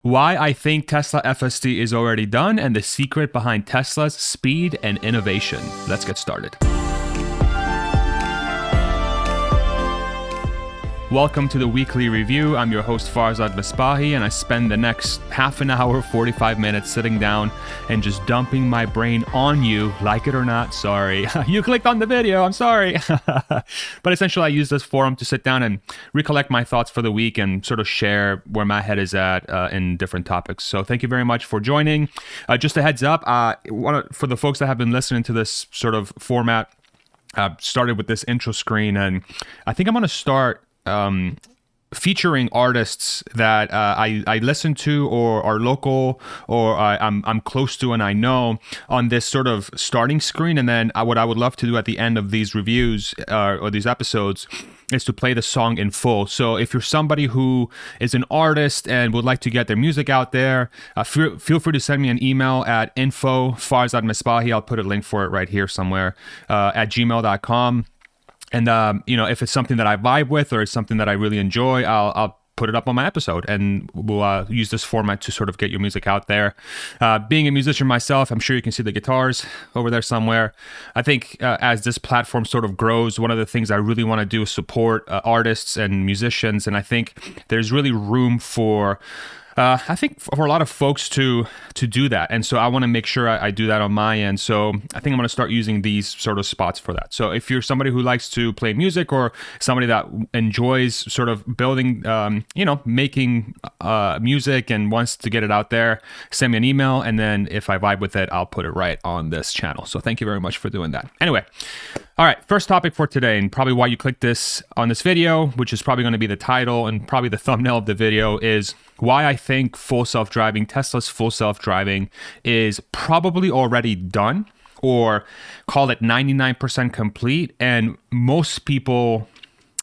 Why I think Tesla FSD is already done and the secret behind Tesla's speed and innovation. Let's get started. Welcome to the weekly review. I'm your host Farzad Misbahi, and I spend the next half an hour, 45 minutes sitting down and just dumping my brain on you, like it or not. Sorry. You clicked on the video. I'm sorry. But essentially, I use this forum to sit down and recollect my thoughts for the week and sort of share where my head is at in different topics. So thank you very much for joining. Just a heads up, for the folks that have been listening to this sort of format, started with this intro screen, and I think I'm going to start featuring artists that I listen to or are local or I'm close to and I know on this sort of starting screen. And then what I would love to do at the end of these reviews or these episodes is to play the song in full. So if you're somebody who is an artist and would like to get their music out there, feel free to send me an email at info@farzadmisbahi. I'll put a link for it right here somewhere at gmail.com. And, if it's something that I vibe with or it's something that I really enjoy, I'll put it up on my episode, and we'll use this format to sort of get your music out there. Being a musician myself, I'm sure you can see the guitars over there somewhere. I think as this platform sort of grows, one of the things I really want to do is support artists and musicians. And I think there's really room for a lot of folks to do that. And so I want to make sure I do that on my end. So I think I'm going to start using these sort of spots for that. So if you're somebody who likes to play music or somebody that enjoys sort of building, making music and wants to get it out there, send me an email. And then if I vibe with it, I'll put it right on this channel. So thank you very much for doing that. Anyway. All right, first topic for today, and probably why you clicked on this video, which is probably going to be the title and probably the thumbnail of the video, is why I think Tesla's full self-driving is probably already done, or call it 99% complete. And most people,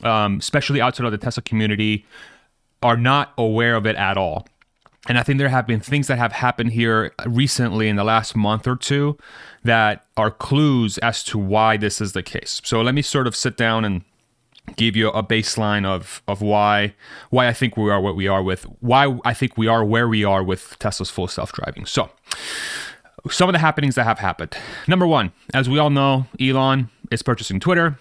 especially outside of the Tesla community, are not aware of it at all. And I think there have been things that have happened here recently in the last month or two that are clues as to why this is the case. So let me sort of sit down and give you a baseline of why I think we are what we are with, why I think we are where we are with Tesla's full self-driving. So some of the happenings that have happened. Number one, as we all know, Elon is purchasing Twitter,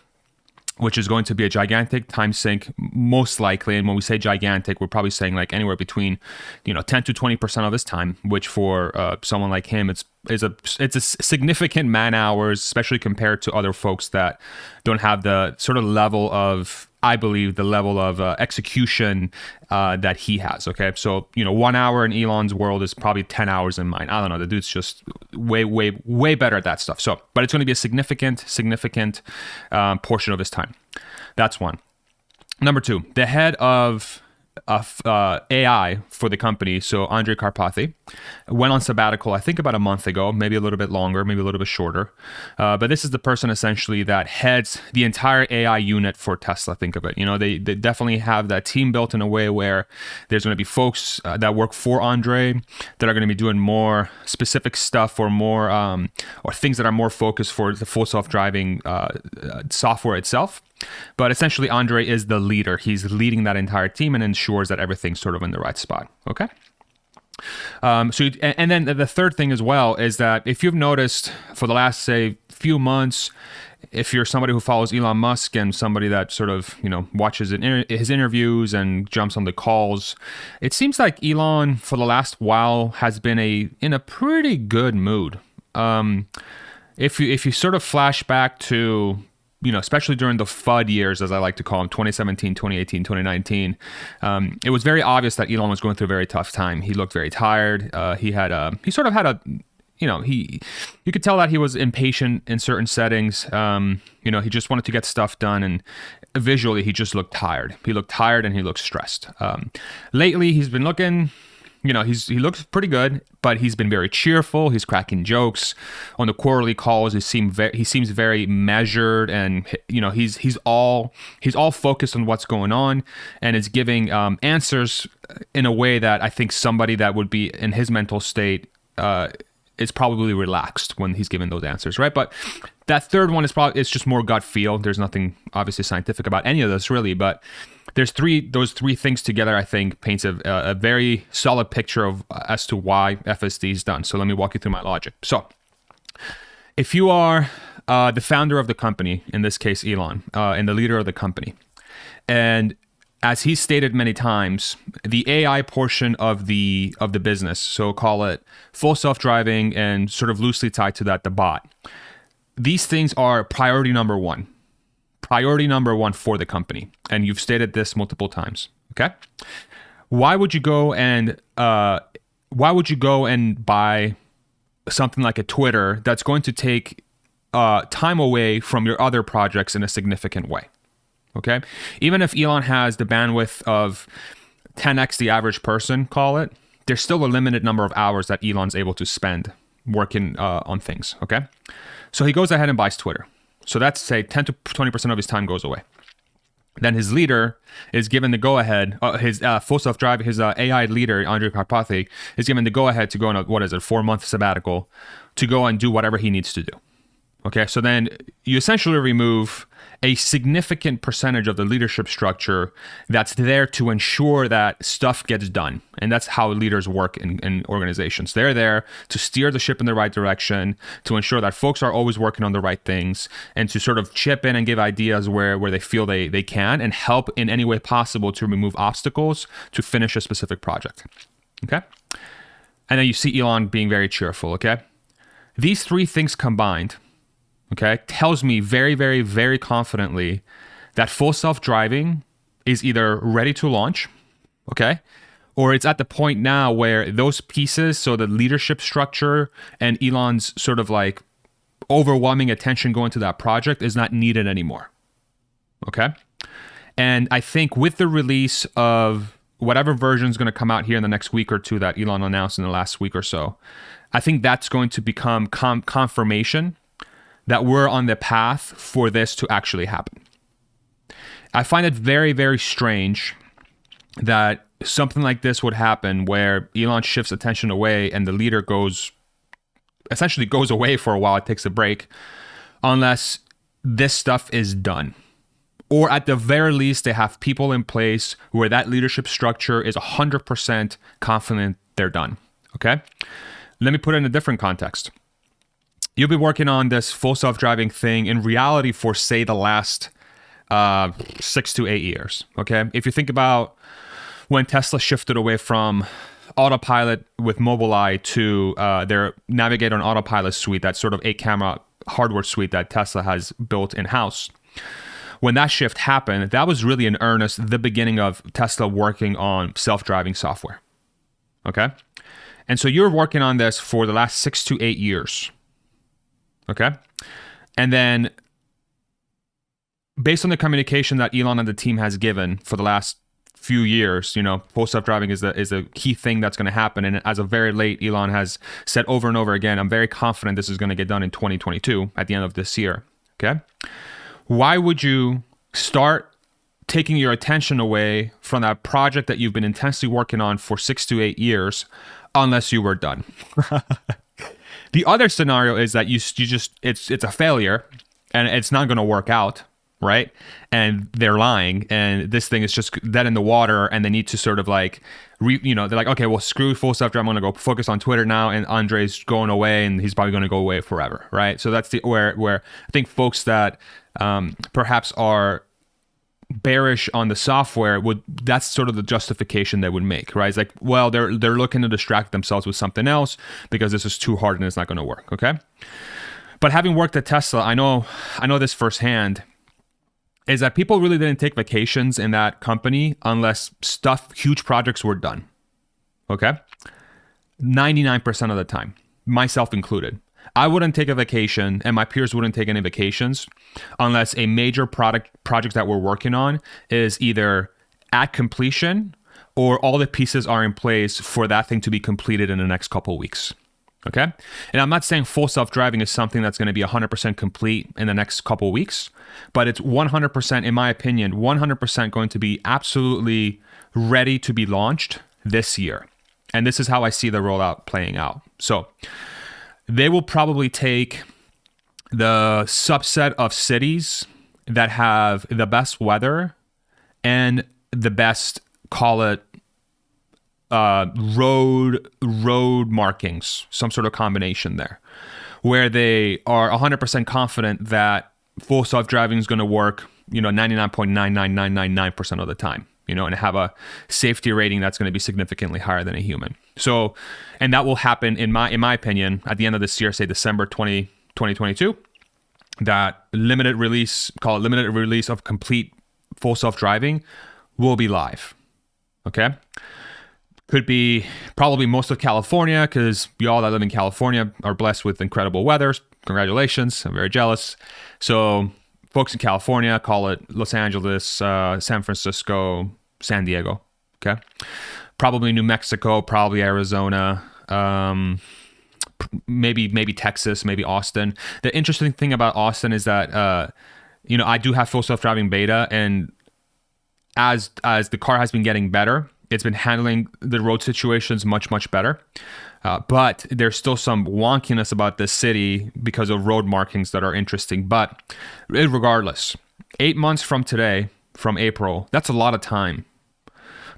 which is going to be a gigantic time sink, most likely. And when we say gigantic, we're probably saying like anywhere between, 10 to 20% of his time, which for someone like him, it's a significant man hours, especially compared to other folks that don't have the sort of level of, I believe, the level of execution that he has. Okay. So, 1 hour in Elon's world is probably 10 hours in mine. I don't know. The dude's just way better at that stuff. So, but it's going to be a significant portion of his time. That's one. Number two, the head of AI for the company, so Andre Karpathy, went on sabbatical, I think about a month ago, maybe a little bit longer, maybe a little bit shorter. But this is the person essentially that heads the entire AI unit for Tesla. Think of it. They definitely have that team built in a way where there's going to be folks that work for Andre that are going to be doing more specific stuff or more or things that are more focused for the full self-driving software itself. But essentially, Andre is the leader. He's leading that entire team and ensures that everything's sort of in the right spot. Okay. And then the third thing as well is that if you've noticed for the last, say, few months, if you're somebody who follows Elon Musk and somebody that sort of, watches his interviews and jumps on the calls, it seems like Elon for the last while has been in a pretty good mood. If you sort of flash back to, especially during the FUD years, as I like to call them, 2017, 2018, 2019, it was very obvious that Elon was going through a very tough time. He looked very tired. You could tell that he was impatient in certain settings. He just wanted to get stuff done, and visually he just looked tired. He looked tired and he looked stressed. Lately, he's been looking... he looks pretty good, but he's been very cheerful. He's cracking jokes on the quarterly calls. He seems very measured, and he's all focused on what's going on, and is giving answers in a way that I think somebody that would be in his mental state is probably relaxed when he's giving those answers, right? But that third one is it's just more gut feel. There's nothing obviously scientific about any of this really, but those three things together, I think, paints a very solid picture of as to why FSD is done. So let me walk you through my logic. So if you are the founder of the company, in this case Elon, and the leader of the company, and as he stated many times, the AI portion of the business, so call it full self-driving and sort of loosely tied to that, the bot. These things are priority number one. Priority number one for the company. And you've stated this multiple times. Okay? Why would you go and buy something like a Twitter that's going to take time away from your other projects in a significant way? Okay? Even if Elon has the bandwidth of 10x the average person, call it, there's still a limited number of hours that Elon's able to spend working on things. Okay? So he goes ahead and buys Twitter. So that's, say, 10 to 20% of his time goes away. Then his leader is given the go-ahead, his full self-driving, his AI leader, Andrej Karpathy, is given the go-ahead to go on a, 4-month sabbatical to go and do whatever he needs to do. Okay, so then you essentially remove a significant percentage of the leadership structure that's there to ensure that stuff gets done. And that's how leaders work in organizations. They're there to steer the ship in the right direction, to ensure that folks are always working on the right things, and to sort of chip in and give ideas where they feel they can, and help in any way possible to remove obstacles to finish a specific project. Okay? And then you see Elon being very cheerful, okay? These three things combined, okay, tells me very, very, very confidently that full self-driving is either ready to launch, okay, or it's at the point now where those pieces, so the leadership structure and Elon's sort of like overwhelming attention going to that project is not needed anymore, okay? And I think with the release of whatever version is going to come out here in the next week or two that Elon announced in the last week or so, I think that's going to become confirmation that we're on the path for this to actually happen. I find it very, very strange that something like this would happen where Elon shifts attention away and the leader essentially goes away for a while, it takes a break, unless this stuff is done. Or at the very least, they have people in place where that leadership structure is 100% confident they're done, okay? Let me put it in a different context. You'll be working on this full self-driving thing in reality for, say, the last 6 to 8 years, okay? If you think about when Tesla shifted away from autopilot with Mobileye to their Navigator and Autopilot suite, that sort of 8-camera hardware suite that Tesla has built in-house. When that shift happened, that was really in earnest the beginning of Tesla working on self-driving software, okay? And so you're working on this for the last 6 to 8 years. Okay. And then based on the communication that Elon and the team has given for the last few years, full self-driving is a key thing that's going to happen. And as of very late, Elon has said over and over again, I'm very confident this is going to get done in 2022 at the end of this year. Okay. Why would you start taking your attention away from that project that you've been intensely working on for 6 to 8 years unless you were done? The other scenario is that you just it's a failure and it's not going to work out, right? And they're lying and this thing is just dead in the water and they need to sort of like, they're like, okay, well, screw full self-driving. I'm going to go focus on Twitter now, and Andre's going away and he's probably going to go away forever, right? So that's where I think folks that perhaps are bearish on the software that's sort of the justification they would make, right? It's like, well, they're looking to distract themselves with something else because this is too hard and it's not going to work, okay? But having worked at Tesla, I know this firsthand, is that people really didn't take vacations in that company unless huge projects were done, okay? 99% of the time, myself included. I wouldn't take a vacation and my peers wouldn't take any vacations unless a major project that we're working on is either at completion or all the pieces are in place for that thing to be completed in the next couple of weeks. Okay? And I'm not saying full self-driving is something that's going to be 100% complete in the next couple of weeks, but it's 100%, in my opinion, 100% going to be absolutely ready to be launched this year. And this is how I see the rollout playing out. So they will probably take the subset of cities that have the best weather and the best, call it road markings, some sort of combination there, where they are 100% confident that full self-driving is going to work, 99.99999% of the time, and have a safety rating that's going to be significantly higher than a human. So, and that will happen, in my opinion, at the end of this year, say December 2022, that limited release of complete full self-driving will be live. Okay? Could be probably most of California, because y'all that live in California are blessed with incredible weather. Congratulations. I'm very jealous. So folks in California, call it Los Angeles, San Francisco, San Diego. Okay. Probably New Mexico, probably Arizona, maybe Texas, maybe Austin. The interesting thing about Austin is that, I do have full self-driving beta, and as the car has been getting better, it's been handling the road situations much, much better. But there's still some wonkiness about this city because of road markings that are interesting. But regardless, 8 months from today, from April, that's a lot of time.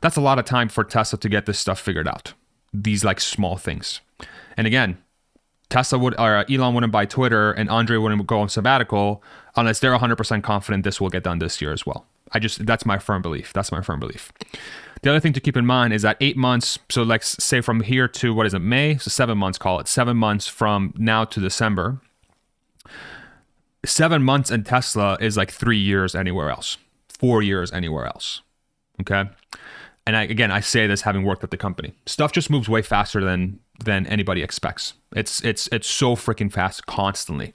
That's a lot of time for Tesla to get this stuff figured out. These like small things. And again, Elon wouldn't buy Twitter, and Andre wouldn't go on sabbatical unless they're 100% confident this will get done this year as well. That's my firm belief. The other thing to keep in mind is that 8 months, so let's say from here to, May? So 7 months, call it. 7 months from now to December. 7 months in Tesla is like 3 years anywhere else. 4 years anywhere else. Okay? And I say this having worked at the company. Stuff just moves way faster than anybody expects. It's so freaking fast constantly.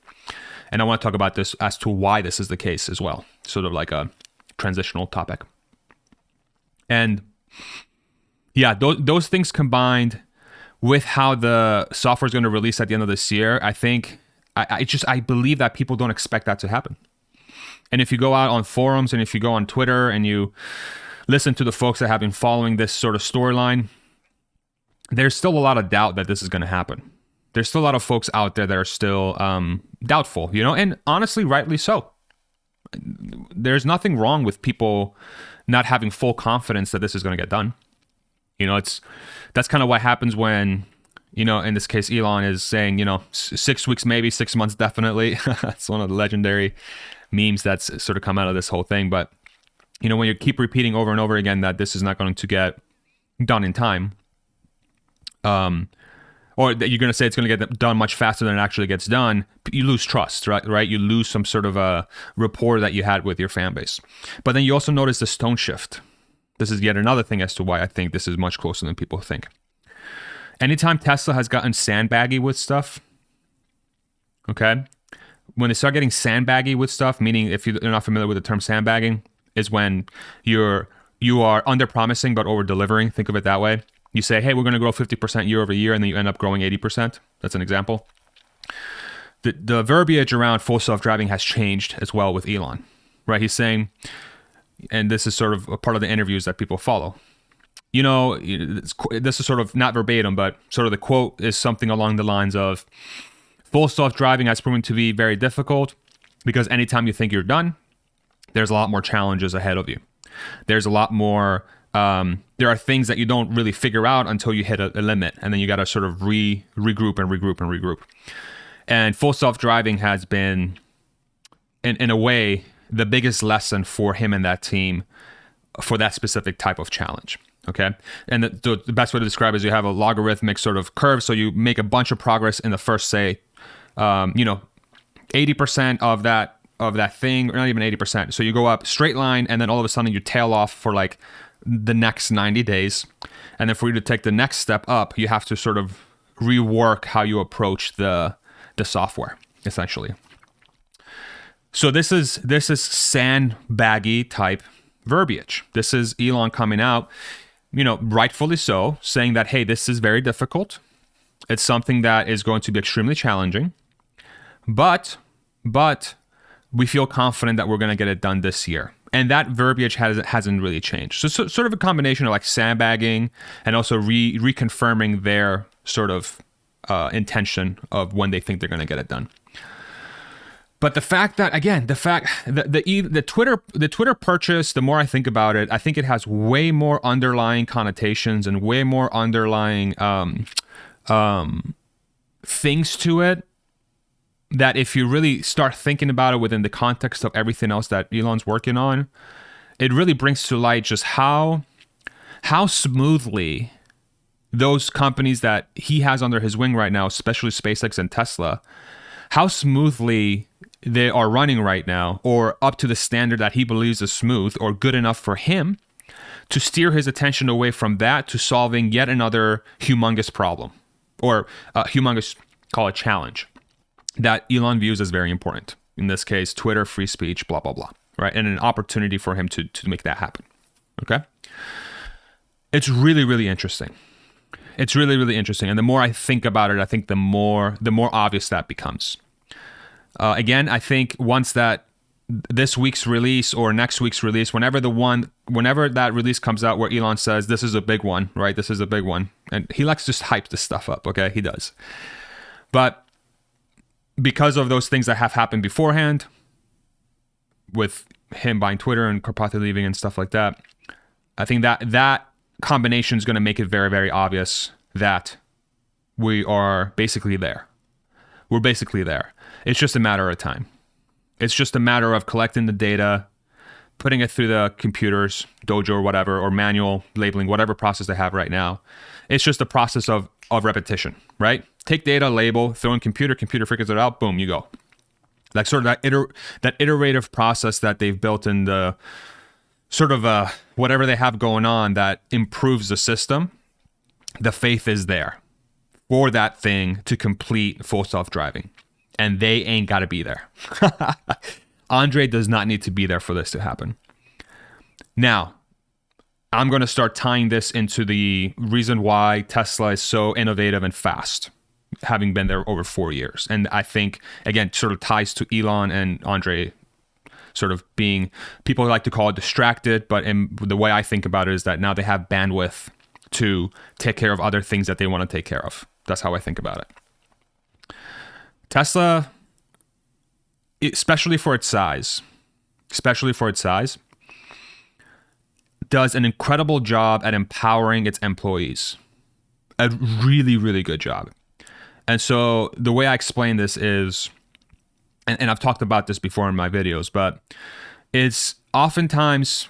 And I want to talk about this as to why this is the case as well. Sort of like a transitional topic. And yeah, those things combined with how the software is going to release at the end of this year, I think I believe that people don't expect that to happen. And if you go out on forums and if you go on Twitter and you listen to the folks that have been following this sort of storyline, there's still a lot of doubt that this is going to happen. There's still a lot of folks out there that are still doubtful, and honestly, rightly so. There's nothing wrong with people not having full confidence that this is going to get done. That's kind of what happens when, in this case, Elon is saying, 6 weeks, maybe 6 months, definitely. That's one of the legendary memes that's sort of come out of this whole thing. But, when you keep repeating over and over again that this is not going to get done in time, or that you're going to say it's going to get done much faster than it actually gets done, you lose trust, right? You lose some sort of a rapport that you had with your fan base. But then you also notice the tone shift. This is yet another thing as to why I think this is much closer than people think. Anytime Tesla has gotten sandbaggy with stuff, okay? When they start getting sandbaggy with stuff, meaning if you're not familiar with the term sandbagging, is when you are under-promising but over-delivering. Think of it that way. You say, hey, we're going to grow 50% year over year, and then you end up growing 80%. That's an example. The verbiage around full self-driving has changed as well with Elon, right? He's saying, and this is sort of a part of the interviews that people follow. This is sort of not verbatim, but sort of the quote is something along the lines of, full self-driving has proven to be very difficult because anytime you think you're done, there's a lot more challenges ahead of you. There's a lot more... there are things that you don't really figure out until you hit a limit, and then you got to sort of regroup. And full self-driving has been, in a way, the biggest lesson for him and that team for that specific type of challenge. Okay, and the best way to describe it is you have a logarithmic sort of curve, so you make a bunch of progress in the first, say, 80% of that thing, or not even 80%. So you go up straight line, and then all of a sudden you tail off for like the next 90 days. And then for you to take the next step up, you have to sort of rework how you approach the software, essentially. So this is sandbaggy type verbiage. This is Elon coming out, rightfully so, saying that, hey, this is very difficult. It's something that is going to be extremely challenging, but we feel confident that we're going to get it done this year. And that verbiage hasn't really changed. So sort of a combination of like sandbagging and also reconfirming their sort of intention of when they think they're going to get it done. But the fact that, again, the Twitter purchase, the more I think about it, I think it has way more underlying connotations and way more underlying things to it, that if you really start thinking about it within the context of everything else that Elon's working on, it really brings to light just how smoothly those companies that he has under his wing right now, especially SpaceX and Tesla, how smoothly they are running right now, or up to the standard that he believes is smooth or good enough for him to steer his attention away from that to solving yet another humongous problem, or humongous, call it challenge, that Elon views as very important. In this case, Twitter, free speech, blah, blah, blah, right? And an opportunity for him to make that happen, okay? It's really, really interesting. It's really, really interesting. And the more I think about it, I think the more obvious that becomes. Again, I think once that this week's release or next week's release, whenever that release comes out where Elon says, this is a big one, right? This is a big one. And he likes to just hype this stuff up, okay? He does. But because of those things that have happened beforehand, with him buying Twitter and Karpathy leaving and stuff like that, I think that combination is going to make it very, very obvious that we are basically there. We're basically there. It's just a matter of time. It's just a matter of collecting the data, putting it through the computers, Dojo or whatever, or manual labeling, whatever process they have right now. It's just a process of repetition, right? Take data, label, throw in computer figures it out, boom, you go. Like sort of that iterative process that they've built in the sort of whatever they have going on that improves the system. The faith is there for that thing to complete full self-driving. And they ain't got to be there. Andre does not need to be there for this to happen. Now, I'm going to start tying this into the reason why Tesla is so innovative and fast, having been there over 4 years. And I think, again, sort of ties to Elon and Andre sort of being, people like to call it distracted, but the way I think about it is that now they have bandwidth to take care of other things that they want to take care of. That's how I think about it. Tesla, especially for its size, does an incredible job at empowering its employees. A really, really good job. And so the way I explain this is, and I've talked about this before in my videos, but it's oftentimes,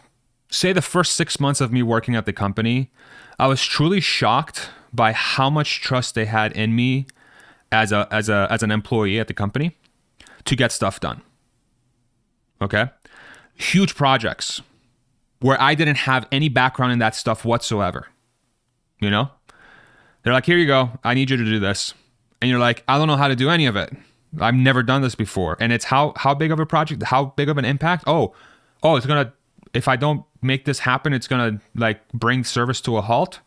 say the first 6 months of me working at the company, I was truly shocked by how much trust they had in me as an employee at the company to get stuff done. Okay? Huge projects where I didn't have any background in that stuff whatsoever. You know? They're like, here you go. I need you to do this. And you're like, I don't know how to do any of it. I've never done this before. And it's how big of a project, how big of an impact? Oh, it's going to, if I don't make this happen, it's going to like bring service to a halt.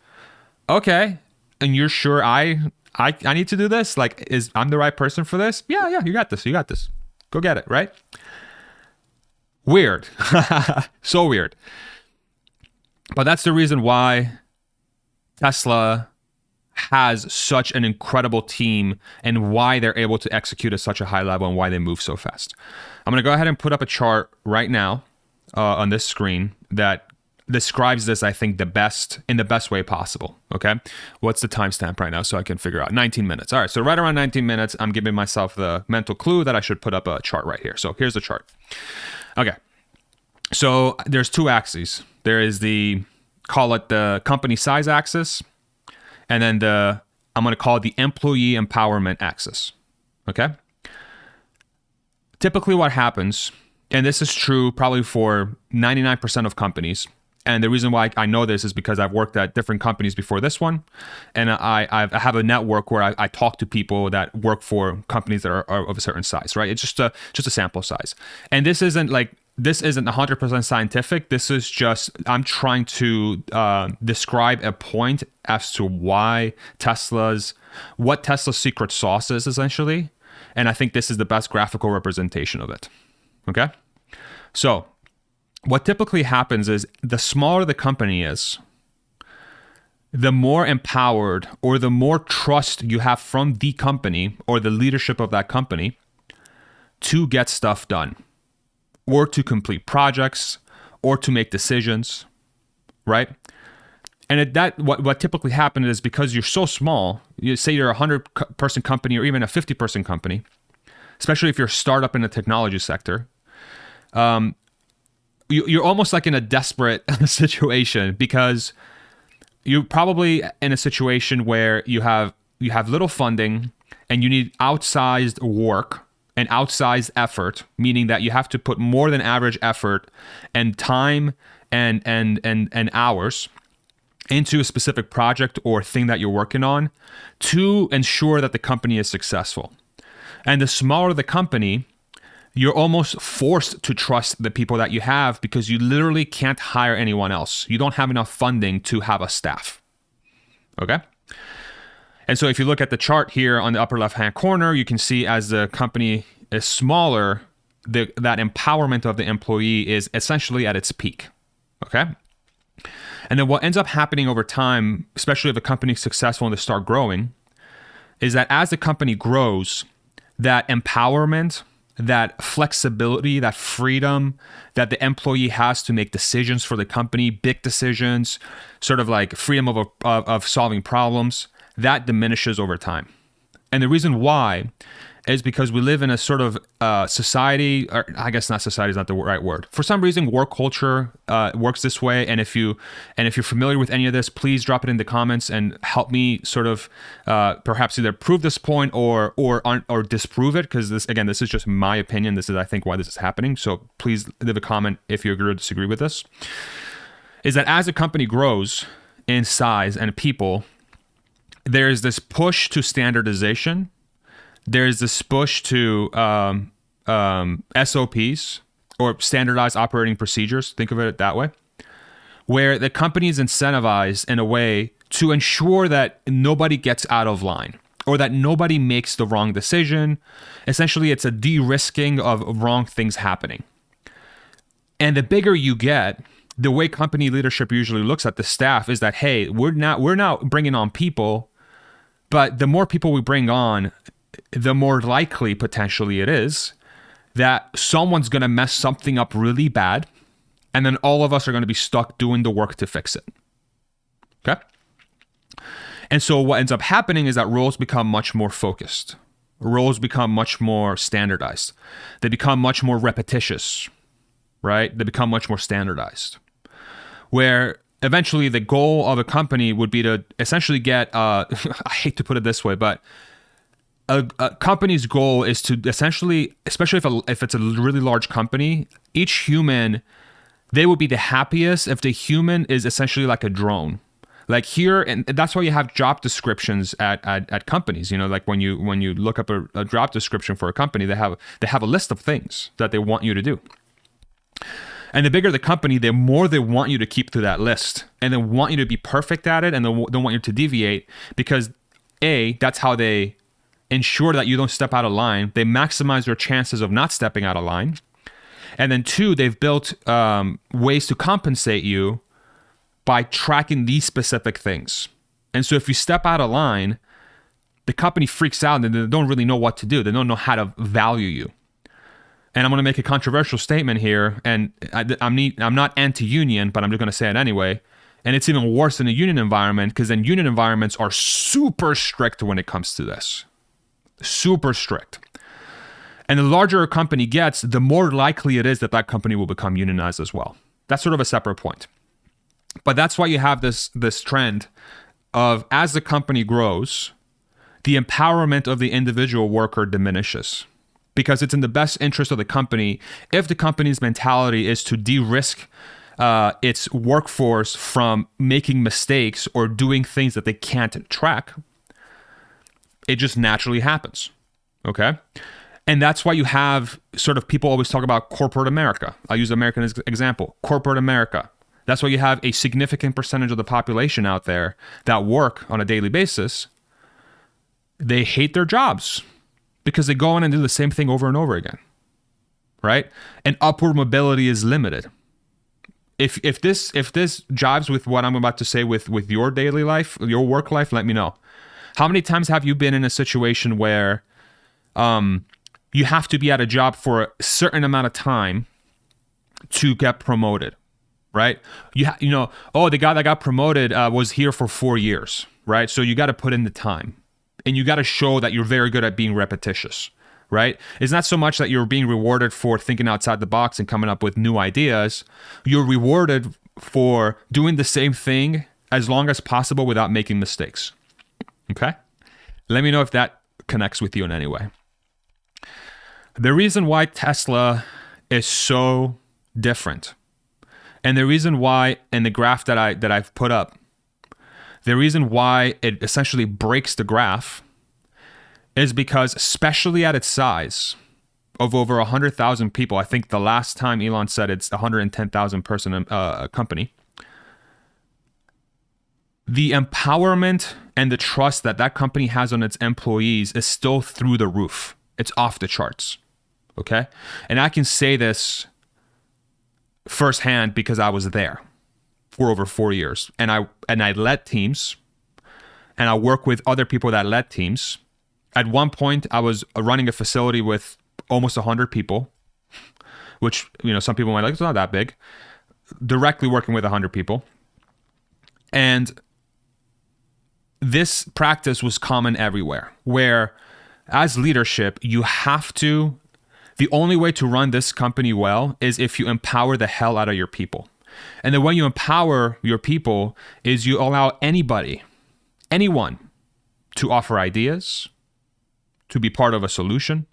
Okay. And you're sure I need to do this? Like, I'm the right person for this? Yeah, you got this. Go get it, right? Weird. So weird. But that's the reason why Tesla has such an incredible team and why they're able to execute at such a high level and why they move so fast. I'm going to go ahead and put up a chart right now on this screen that describes this, I think, in the best way possible. Okay. What's the timestamp right now so I can figure out? 19 minutes. All right. So right around 19 minutes, I'm giving myself the mental clue that I should put up a chart right here. So here's the chart. Okay. So there's two axes. There is call it the company size axis, and then I'm going to call it the employee empowerment axis. Okay. Typically what happens, and this is true probably for 99% of companies, and the reason why I know this is because I've worked at different companies before this one, and I have a network where I talk to people that work for companies that are of a certain size, right? It's just a sample size. And this isn't 100% scientific. This is just, I'm trying to describe a point as to what Tesla's secret sauce is, essentially. And I think this is the best graphical representation of it. Okay? So what typically happens is the smaller the company is, the more empowered or the more trust you have from the company or the leadership of that company to get stuff done, or to complete projects, or to make decisions, right? And what typically happens is because you're so small, you say you're a 100-person company or even a 50-person company, especially if you're a startup in the technology sector, you're almost like in a desperate situation because you're probably in a situation where you have little funding and you need outsized work and outsized effort, meaning that you have to put more than average effort and time and hours into a specific project or thing that you're working on to ensure that the company is successful. And the smaller the company, you're almost forced to trust the people that you have because you literally can't hire anyone else. You don't have enough funding to have a staff. Okay? And so if you look at the chart here on the upper left-hand corner, you can see as the company is smaller, that empowerment of the employee is essentially at its peak. Okay? And then what ends up happening over time, especially if a company is successful and they start growing, is that as the company grows, that empowerment, that flexibility, that freedom that the employee has to make decisions for the company, big decisions, sort of like freedom of solving problems, that diminishes over time. And the reason why is because we live in a sort of society, or I guess not society is not the right word. For some reason, work culture works this way. And if you're familiar with any of this, please drop it in the comments and help me sort of perhaps either prove this point or disprove it. Because this is just my opinion. This is, I think, why this is happening. So please leave a comment if you agree or disagree with this. Is that as a company grows in size and people, there's this push to standardization. There's this push to SOPs or standardized operating procedures. Think of it that way, where the company is incentivized in a way to ensure that nobody gets out of line or that nobody makes the wrong decision. Essentially, it's a de-risking of wrong things happening. And the bigger you get, the way company leadership usually looks at the staff is that, hey, we're now bringing on people, but the more people we bring on, the more likely potentially it is that someone's going to mess something up really bad, and then all of us are going to be stuck doing the work to fix it. Okay? And so what ends up happening is that roles become much more focused. Roles become much more standardized. They become much more repetitious, right? They become much more standardized. Where eventually the goal of a company would be to essentially get, I hate to put it this way, but a company's goal is to essentially, especially if it's a really large company, each human, they would be the happiest if the human is essentially like a drone. Like here, and that's why you have job descriptions at companies. You know, like when you look up a job description for a company, they have a list of things that they want you to do. And the bigger the company, the more they want you to keep to that list, and they want you to be perfect at it, and they don't want you to deviate because that's how they ensure that you don't step out of line. They maximize your chances of not stepping out of line. And then 2, they've built ways to compensate you by tracking these specific things. And so if you step out of line, the company freaks out and they don't really know what to do. They don't know how to value you. And I'm going to make a controversial statement here, and I'm not anti-union, but I'm just going to say it anyway. And it's even worse in a union environment because then union environments are super strict when it comes to this. Super strict. And the larger a company gets, the more likely it is that that company will become unionized as well. That's sort of a separate point. But that's why you have this trend of as the company grows, the empowerment of the individual worker diminishes because it's in the best interest of the company if the company's mentality is to de-risk its workforce from making mistakes or doing things that they can't track. It just naturally happens, okay? And that's why you have sort of people always talk about corporate America. I'll use American as example. Corporate America. That's why you have a significant percentage of the population out there that work on a daily basis. They hate their jobs because they go in and do the same thing over and over again, right? And upward mobility is limited. If this jives with what I'm about to say with your daily life, your work life, let me know. How many times have you been in a situation where you have to be at a job for a certain amount of time to get promoted, right? The guy that got promoted was here for 4 years, right? So you got to put in the time, and you got to show that you're very good at being repetitious, right? It's not so much that you're being rewarded for thinking outside the box and coming up with new ideas. You're rewarded for doing the same thing as long as possible without making mistakes. Okay? Let me know if that connects with you in any way. The reason why Tesla is so different, and the reason why in the graph that I've put up, the reason why it essentially breaks the graph is because, especially at its size of over 100,000 people, I think the last time Elon said it's 110,000 person company, the empowerment and the trust that that company has on its employees is still through the roof. It's off the charts, okay? And I can say this firsthand because I was there for over 4 years, and I led teams, and I work with other people that led teams. At one point, I was running a facility with almost 100 people, which, some people might like, it's not that big. Directly working with 100 people. And this practice was common everywhere, where as leadership, the only way to run this company well is if you empower the hell out of your people. And the way you empower your people is you allow anyone to offer ideas, to be part of a solution,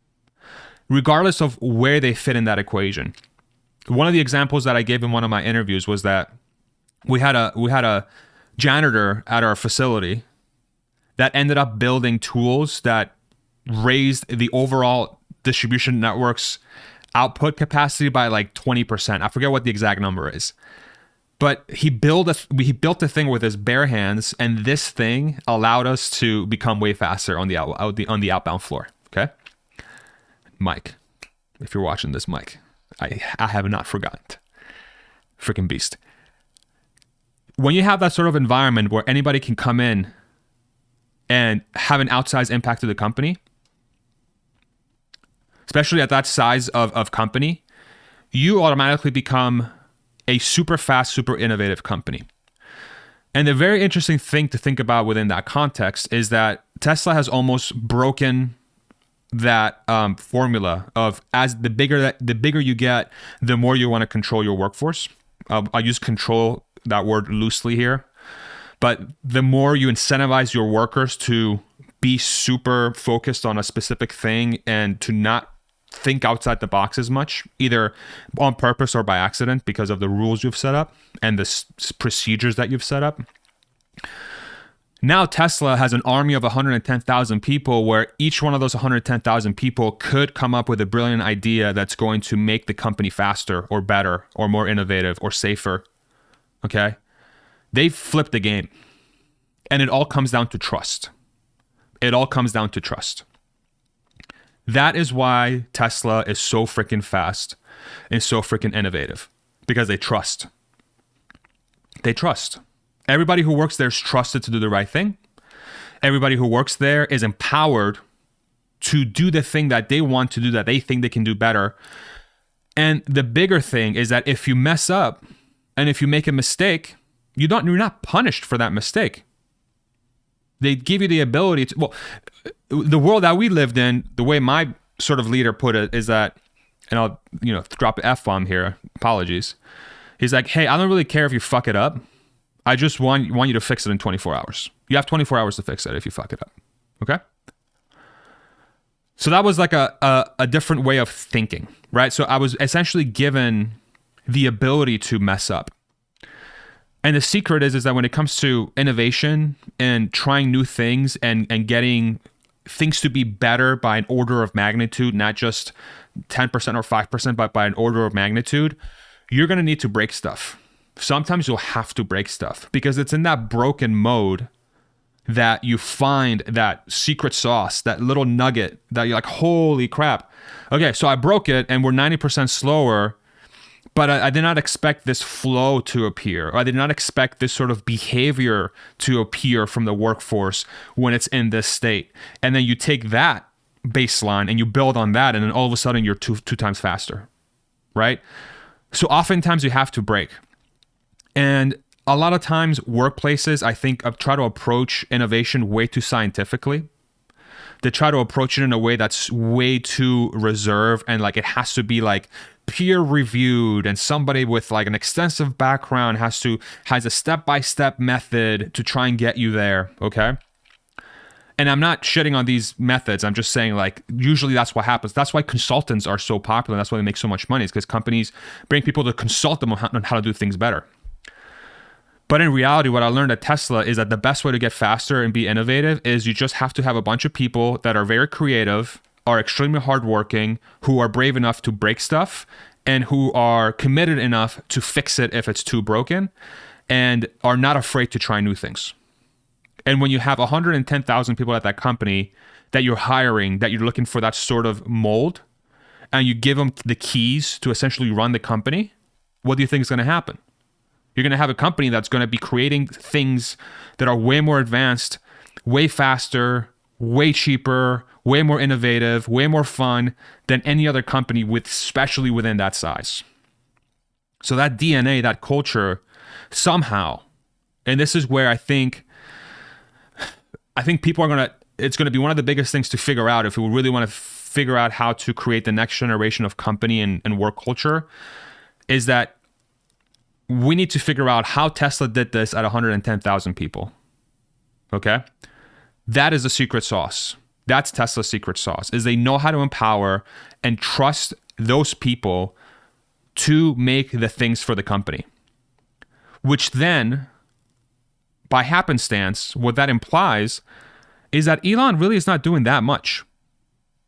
regardless of where they fit in that equation. One of the examples that I gave in one of my interviews was that we had a janitor at our facility that ended up building tools that raised the overall distribution network's output capacity by like 20%. I forget what the exact number is. But he built a thing with his bare hands, and this thing allowed us to become way faster on the outbound floor. Okay, Mike, if you're watching this, Mike, I have not forgotten. Freaking beast. When you have that sort of environment where anybody can come in and have an outsized impact to the company, especially at that size of company, you automatically become a super fast, super innovative company. And the very interesting thing to think about within that context is that Tesla has almost broken that formula of, as the bigger you get, the more you want to control your workforce. I use control, that word, loosely here. But the more you incentivize your workers to be super focused on a specific thing and to not think outside the box as much, either on purpose or by accident because of the rules you've set up and the procedures that you've set up. Now Tesla has an army of 110,000 people where each one of those 110,000 people could come up with a brilliant idea that's going to make the company faster or better or more innovative or safer. Okay? They've flipped the game. And it all comes down to trust. That is why Tesla is so freaking fast and so freaking innovative, because they trust. Everybody who works there is trusted to do the right thing. Everybody who works there is empowered to do the thing that they want to do, that they think they can do better. And the bigger thing is that if you mess up and if you make a mistake, you're not punished for that mistake. They give you the ability to, the world that we lived in, the way my sort of leader put it is that, and I'll, drop an F-bomb here, apologies. He's like, hey, I don't really care if you fuck it up. I just want you to fix it in 24 hours. You have 24 hours to fix it if you fuck it up. Okay? So that was like a different way of thinking, right? So I was essentially given the ability to mess up. And the secret is that when it comes to innovation and trying new things and getting things to be better by an order of magnitude, not just 10% or 5%, but by an order of magnitude, you're going to need to break stuff. Sometimes you'll have to break stuff because it's in that broken mode that you find that secret sauce, that little nugget that you're like, holy crap. Okay, so I broke it and we're 90% slower. But I did not expect this flow to appear. Or I did not expect this sort of behavior to appear from the workforce when it's in this state. And then you take that baseline and you build on that, and then all of a sudden you're two times faster, right? So oftentimes you have to break. And a lot of times workplaces, I think, try to approach innovation way too scientifically. They try to approach it in a way that's way too reserved, and like it has to be like peer reviewed, and somebody with like an extensive background has a step-by-step method to try and get you there, okay? And I'm not shitting on these methods. I'm just saying, like, usually that's what happens. That's why consultants are so popular. That's why they make so much money, is because companies bring people to consult them on how to do things better. But in reality, what I learned at Tesla is that the best way to get faster and be innovative is you just have to have a bunch of people that are very creative, are extremely hardworking, who are brave enough to break stuff, and who are committed enough to fix it if it's too broken, and are not afraid to try new things. And when you have 110,000 people at that company that you're hiring, that you're looking for that sort of mold, and you give them the keys to essentially run the company, what do you think is going to happen? You're going to have a company that's going to be creating things that are way more advanced, way faster, way cheaper, way more innovative, way more fun than any other company, especially within that size. So that DNA, that culture, somehow, and this is where I think people are it's going to be one of the biggest things to figure out if we really want to figure out how to create the next generation of company and work culture, is that we need to figure out how Tesla did this at 110,000 people. Okay? That is the secret sauce. That's Tesla's secret sauce, is they know how to empower and trust those people to make the things for the company. Which then, by happenstance, what that implies is that Elon really is not doing that much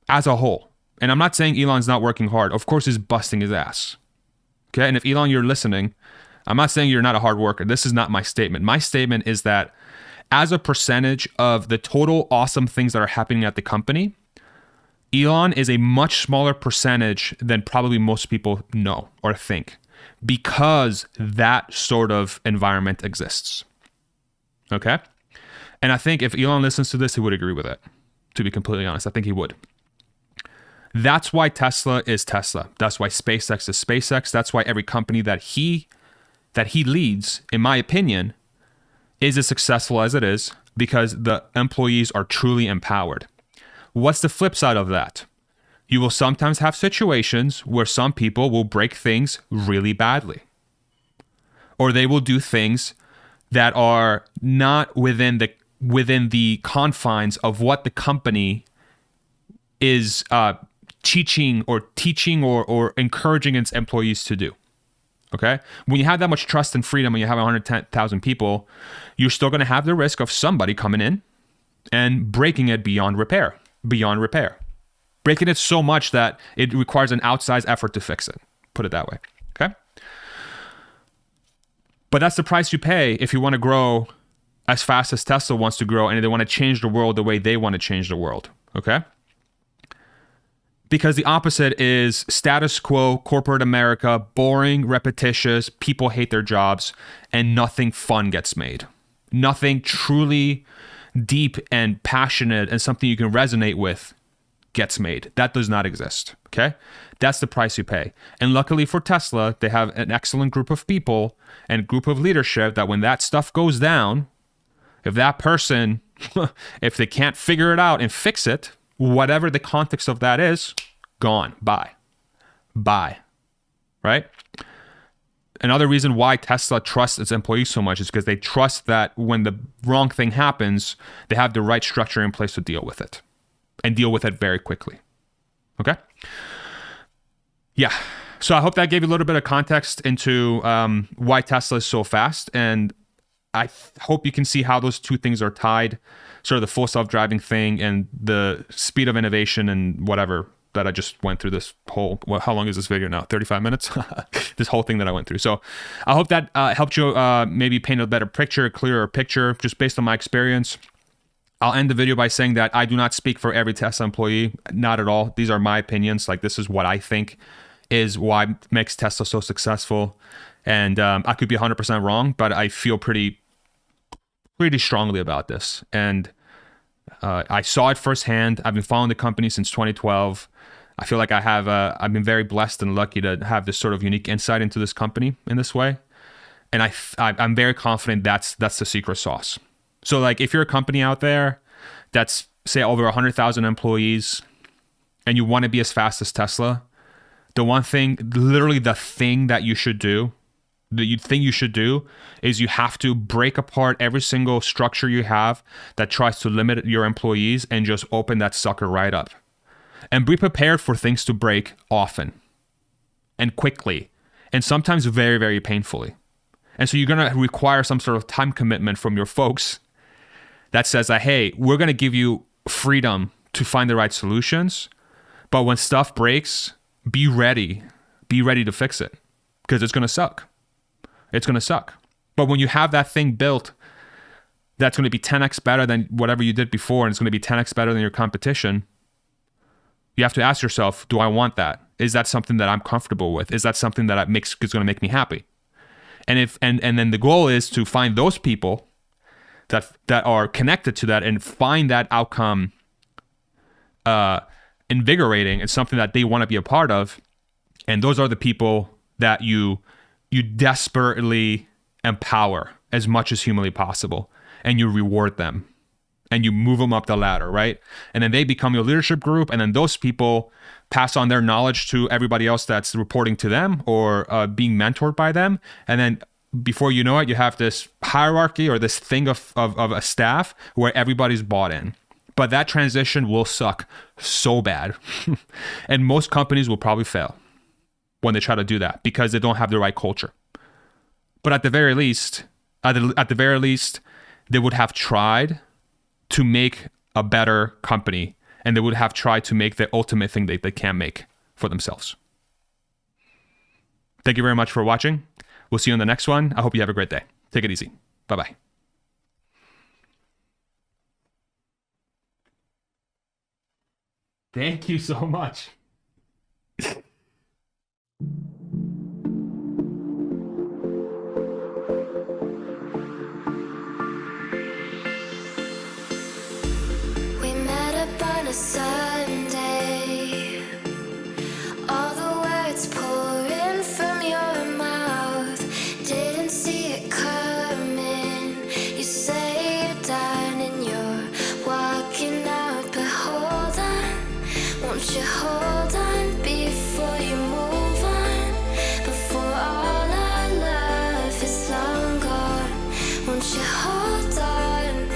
as a whole. And I'm not saying Elon's not working hard. Of course, he's busting his ass. Okay? And if Elon, you're listening, I'm not saying you're not a hard worker. This is not my statement. My statement is that as a percentage of the total awesome things that are happening at the company, Elon is a much smaller percentage than probably most people know or think, because that sort of environment exists. Okay? And I think if Elon listens to this, he would agree with it. To be completely honest, I think he would. That's why Tesla is Tesla. That's why SpaceX is SpaceX. That's why every company that he leads, in my opinion, is as successful as it is, because the employees are truly empowered. What's the flip side of that? You will sometimes have situations where some people will break things really badly, or they will do things that are not within the confines of what the company is teaching or encouraging its employees to do. Okay? When you have that much trust and freedom, when you have 110,000 people, you're still going to have the risk of somebody coming in and breaking it beyond repair. Breaking it so much that it requires an outsized effort to fix it. Put it that way. Okay? But that's the price you pay if you want to grow as fast as Tesla wants to grow, and they want to change the world the way they want to change the world. Okay? Because the opposite is status quo, corporate America, boring, repetitious, people hate their jobs, and nothing fun gets made. Nothing truly deep and passionate and something you can resonate with gets made. That does not exist, okay? That's the price you pay. And luckily for Tesla, they have an excellent group of people and group of leadership that when that stuff goes down, if that person, if they can't figure it out and fix it, whatever the context of that is, gone. Bye. Right? Another reason why Tesla trusts its employees so much is because they trust that when the wrong thing happens, they have the right structure in place to deal with it, and deal with it very quickly. Okay? Yeah. So I hope that gave you a little bit of context into why Tesla is so fast, and I hope you can see how those two things are tied, sort of the full self-driving thing and the speed of innovation and whatever that I just went through this whole, how long is this video now? 35 minutes? This whole thing that I went through. So I hope that helped you maybe paint a better picture, a clearer picture, just based on my experience. I'll end the video by saying that I do not speak for every Tesla employee, not at all. These are my opinions. Like, this is what I think is why makes Tesla so successful. And I could be 100% wrong, but I feel pretty strongly about this. And I saw it firsthand. I've been following the company since 2012. I feel like I've been very blessed and lucky to have this sort of unique insight into this company in this way. And I'm very confident that's the secret sauce. So like if you're a company out there that's say over 100,000 employees and you want to be as fast as Tesla, the one thing, literally the thing that you should do, is you have to break apart every single structure you have that tries to limit your employees and just open that sucker right up. And be prepared for things to break often and quickly and sometimes very, very painfully. And so you're going to require some sort of time commitment from your folks that says that, hey, we're going to give you freedom to find the right solutions. But when stuff breaks, be ready. Be ready to fix it because it's going to suck. It's going to suck. But when you have that thing built that's going to be 10x better than whatever you did before and it's going to be 10x better than your competition, you have to ask yourself, do I want that? Is that something that I'm comfortable with? Is that something that is going to make me happy? And then the goal is to find those people that are connected to that and find that outcome invigorating and something that they want to be a part of. And those are the people that you desperately empower as much as humanly possible, and you reward them and you move them up the ladder, right? And then they become your leadership group, and then those people pass on their knowledge to everybody else that's reporting to them or being mentored by them. And then before you know it, you have this hierarchy or this thing of a staff where everybody's bought in. But that transition will suck so bad. And most companies will probably fail when they try to do that because they don't have the right culture. But at the very least, they would have tried to make a better company, and they would have tried to make the ultimate thing they can make for themselves. Thank you very much for watching. We'll see you on the next one. I hope you have a great day. Take it easy. Bye-bye. Thank you so much. Sunday, all the words pouring from your mouth, didn't see it coming. You say you're done and you're walking out, but hold on, won't you hold on before you move on, before all our love is long gone. Won't you hold on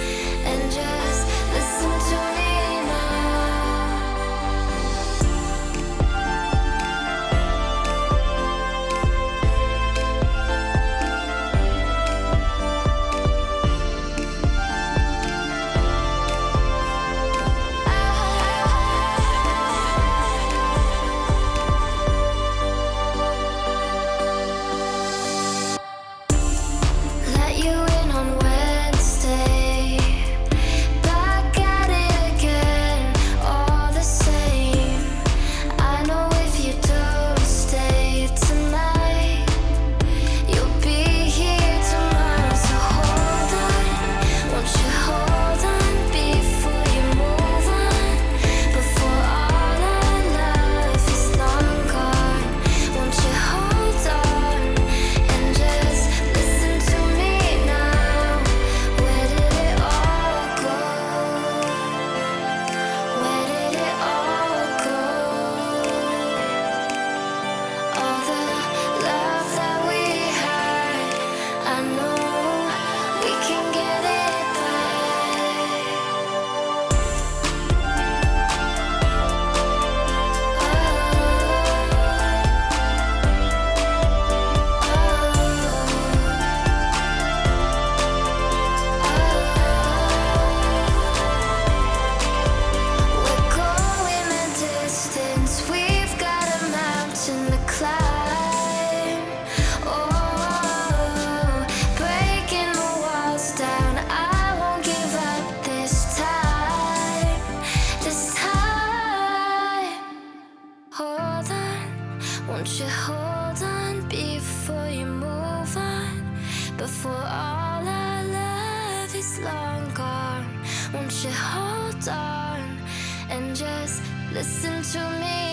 and just listen to me? Listen to me